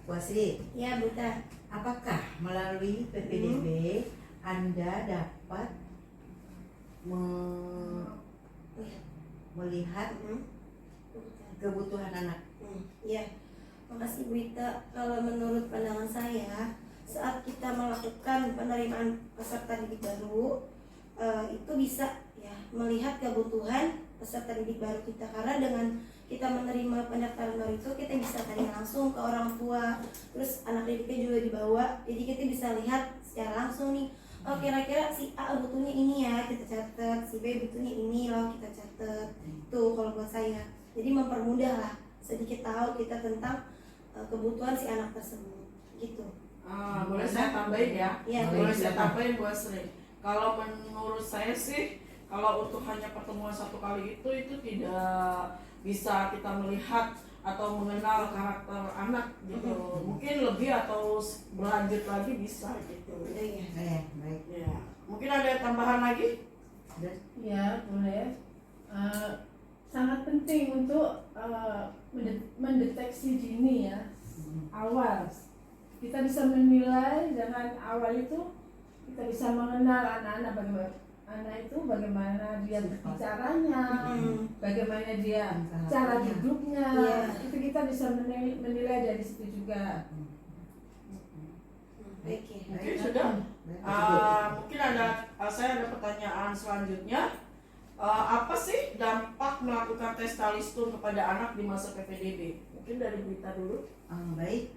Bu Asri, Ya, Buta. apakah melalui PPDB Anda dapat melihat kebutuhan anak? Ya, makasih Bu Ita. Kalau menurut pandangan saya, saat kita melakukan penerimaan peserta didik baru, itu bisa ya melihat kebutuhan peserta didik baru kita, karena dengan kita menerima pendaftaran baru itu kita bisa tanya langsung ke orang tua, terus anak didiknya juga dibawa, jadi kita bisa lihat secara langsung nih, oh kira-kira si A butuhnya ini ya, kita catat, si B butuhnya ini loh, kita catat. Tuh kalau buat saya, jadi mempermudah lah, sedikit tahu kita tentang kebutuhan si anak tersebut gitu. Boleh saya tambahin ya? Ya, boleh saya tambahin Bu Asri. Kalau menurut saya sih, kalau untuk hanya pertemuan satu kali itu tidak bisa kita melihat atau mengenal karakter anak gitu. Mungkin lebih atau berlanjut lagi bisa gitu. Baik. Ya. Mungkin ada tambahan lagi? Ya, boleh. Sangat penting untuk mendeteksi dini ya, awal. Kita bisa menilai dengan awal itu, kita bisa mengenal anak-anak bagaimana dia berbicaranya, bagaimana dia cara hidupnya, itu kita bisa menilai dari situ juga. Mungkin sudah. Mungkin saya ada pertanyaan selanjutnya. Apa sih dampak melakukan tes talistung kepada anak di masa PPDB? Mungkin dari Berita dulu. Baik.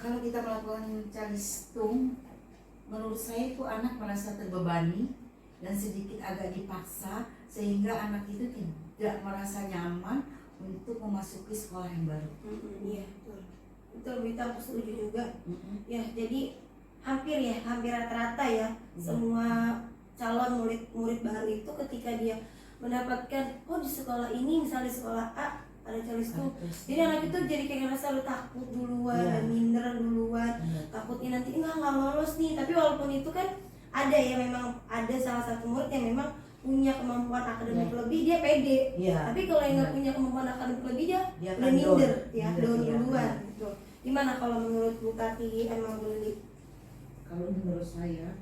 Kalau kita melakukan calistung, menurut saya itu anak merasa terbebani dan sedikit agak dipaksa, sehingga anak itu tidak merasa nyaman untuk memasuki sekolah yang baru. Iya, betul Bita, aku setuju juga. Ya, jadi hampir rata-rata ya, semua calon murid baru itu ketika dia mendapatkan di sekolah ini, misalnya di sekolah A ada calistung, jadi anak itu jadi kayak ngerasa takut duluan, minder duluan, takutnya nanti nggak lolos nih. Tapi walaupun itu kan ada ya, memang ada salah satu murid yang memang punya kemampuan akademik lebih, dia pede. Tapi kalau yang nggak punya kemampuan akademik lebih, dia udah minder, down duluan gitu. Gimana kalau menurut Bu Tati, emang Bu Lili? Kalau menurut saya,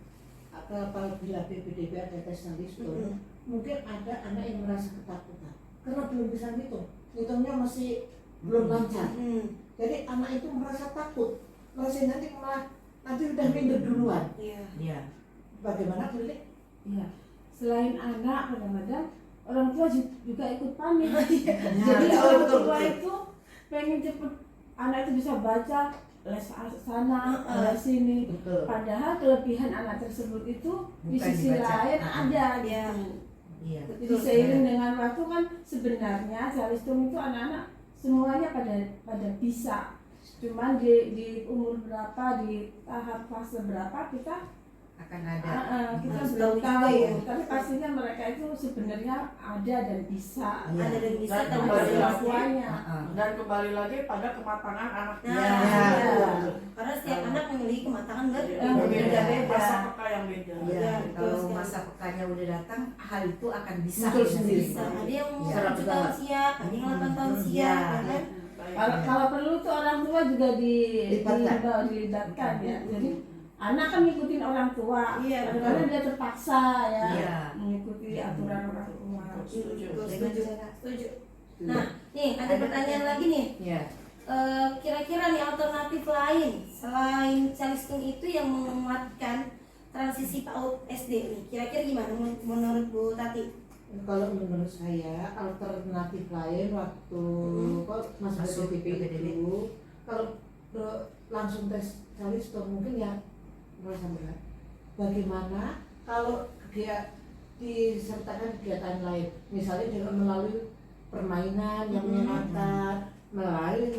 apabila PPDB ada tes talistung, mungkin ada anak yang merasa ketakutan karena belum bisa ngitungnya masih belum lancar. Jadi anak itu merasa takut, merasa nanti udah minder duluan. Bagaimana Bu Lili? Iya. Selain anak, kadang-kadang orang tua juga ikut panik. Jadi orang tua itu pengen cepet anak itu bisa baca, les sana, les sini. Padahal kelebihan anak tersebut itu di sisi lain ada gitu. Jadi seiring dengan waktu kan sebenarnya calistung itu anak-anak semuanya pada bisa. Cuman di umur berapa, di tahap fase berapa kita akan ada. Kita belum tahu ya. Tapi pastinya mereka itu sebenarnya ada dan bisa. Ada dan bisa, dan kembali lagi pada kematangan anaknya. Karena setiap anak memiliki kematangan berbeda, masa peka yang beda. Kalau masa pekanya udah datang, hal itu akan bisa sendiri. Ada yang 7 tahun siap, ada yang 8 tahun siap, kan? Kalau perlu tuh orang tua juga dilibatkan ya. Jadi anak kan ngikutin orang tua, karena dia terpaksa ya mengikuti aturan orang tua. Setuju. Nah, nih ada pertanyaan lagi nih. Kira-kira nih alternatif lain selain calistung itu yang menguatkan transisi PAUD SD nih, kira-kira gimana menurut Bu Tati? Kalau menurut saya alternatif lain waktu masuk PPDB itu, kalau langsung tes calistung mungkin ya merasa berat. Bagaimana kalau dia disertakan kegiatan lain, misalnya dengan melalui permainan yang menyenangkan, melalui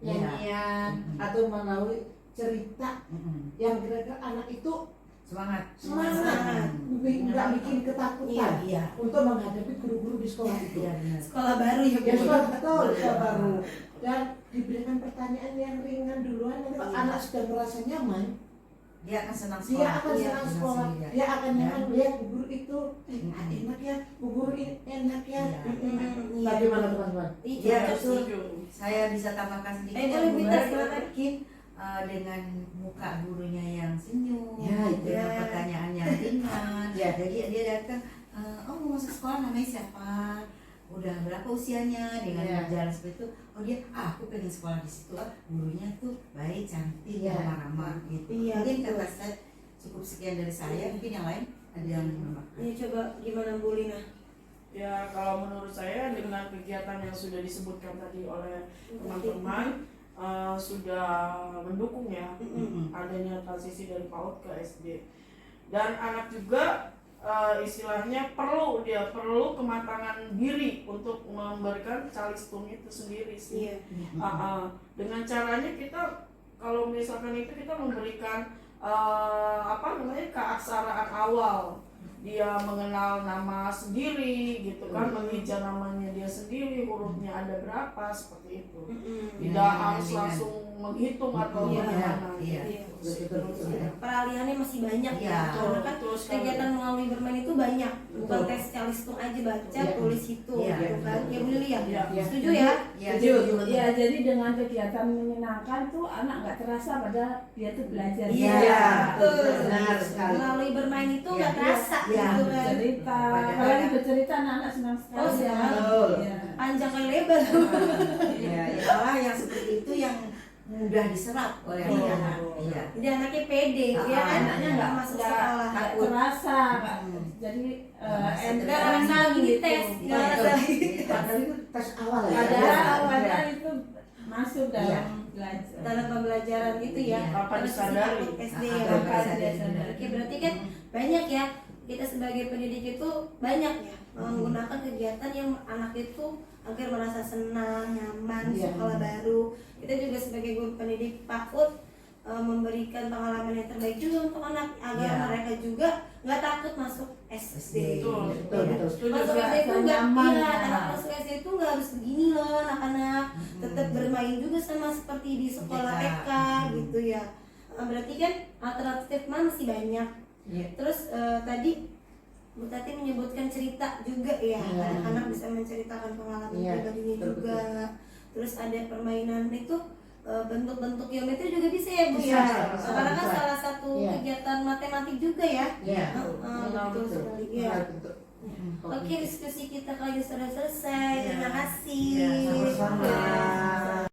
nyanyian, atau melalui cerita yang kira-kira anak itu semangat, nggak bikin ketakutan untuk menghadapi guru-guru di sekolah itu. Sekolah baru ya, sekolah baru. Dan diberikan pertanyaan yang ringan duluan, nanti anak sudah merasa nyaman, dia akan senang Dia sekolah. akan Iya, senang sekolah, Iya. dia akan Ya. nyaman melihat bu guru itu enak ya, bu guru ini enak ya. Iya. Iya. Bagaimana teman-teman? Iya, Iya, betul. Setuju. Saya bisa tambahkan sedikit boleh, yang Bita, menarik silakan. mungkin dengan muka gurunya yang senyum, Ya, itu. dengan Ya. pertanyaan yang ringan. Ya. Jadi dia datang, oh mau masuk sekolah namanya siapa? Udah berapa usianya? Dengan Ya. berjalan seperti itu, oh dia, aku pengen sekolah di situ. Gurunya tuh baik, cantik, Ya. ramah-ramah gitu. Iya, Mungkin betul. kata saya cukup sekian dari saya. Mungkin yang lain ada yang menambahkan. Ini coba gimana Bu Lina? Ya kalau menurut saya dengan kegiatan yang sudah disebutkan tadi oleh teman-teman sudah mendukung ya adanya transisi dari PAUD ke SD. Dan anak juga istilahnya perlu kematangan diri untuk memberikan calistung itu sendiri sih. Iya. Dengan caranya kita kalau misalkan itu kita memberikan keaksaraan awal, dia mengenal nama sendiri gitu kan, mengeja namanya dia sendiri, hurufnya ada berapa, seperti itu. Tidak harus langsung menghitung atau Iya, bagaimana. iya. Gitu. Peralihannya masih banyak Iya, ya, karena kan betul sekali. kegiatan melalui bermain itu banyak, bukan Betul. tes calistung aja baca, Iya. tulis hitung Iya, gitu kan. Ya Bu Lili ya? Iya. Setuju ya? Ya, Setuju. Ya, jadi dengan kegiatan menyenangkan tuh anak nggak terasa padahal dia tuh belajar. Iya, betul. Benar sekali. Melalui bermain itu Iya. nggak terasa Iya. gitu kan. Bercerita, Padahal- apalagi bercerita anak-anak senang sekali. Oh, senang. Betul. Iya. Panjang kali lebar. Ya, malah yang seperti itu yang mudah diserap oleh Betul. anak. Iya. Jadi anaknya pede, ya kan? Anaknya nggak masuk nggak- sekolah. nggak terasa, nggak- jadi Merasa enteng Nggak ngerasa lagi gitu. dites, nggak Iya. ngerasa. Padahal itu tes awal ya. Padahal Iya. awalnya itu masuk Iya. dalam belajar. Dalam pembelajaran itu ya. Iya. Tanpa Harus disadari. masuk SD Ah, ya. tanpa Kan? disadari. Oke, berarti kan banyak ya, kita sebagai pendidik itu banyak ya menggunakan kegiatan yang anak itu agar merasa senang, nyaman, Iya. sekolah baru. Kita juga sebagai guru pendidik PAUD memberikan pengalaman yang terbaik juga untuk anak agar Iya. mereka juga nggak takut masuk SD. Betul. Betul, betul. Setuju. Masuk Juga SD itu nggak, nyaman, iya, ya. anak masuk SD itu nggak harus begini loh anak-anak. Tetap bermain juga sama seperti di sekolah TK. TK gitu ya. Berarti kan alternatif mah masih banyak. Iya. Terus tadi Bu Tati menyebutkan cerita juga ya, Iya. anak-anak bisa menceritakan pengalaman Iya, pribadinya betul, juga. Terus ada permainan itu bentuk-bentuk geometri juga bisa ya Bu Bisa, ya. bisa, Karena kan bisa. salah satu Iya. kegiatan matematik juga ya. Iya. Betul sekali. Iya. Betul. Oke, diskusi kita kali ini sudah selesai. Iya. Terima kasih. Iya, Sama-sama.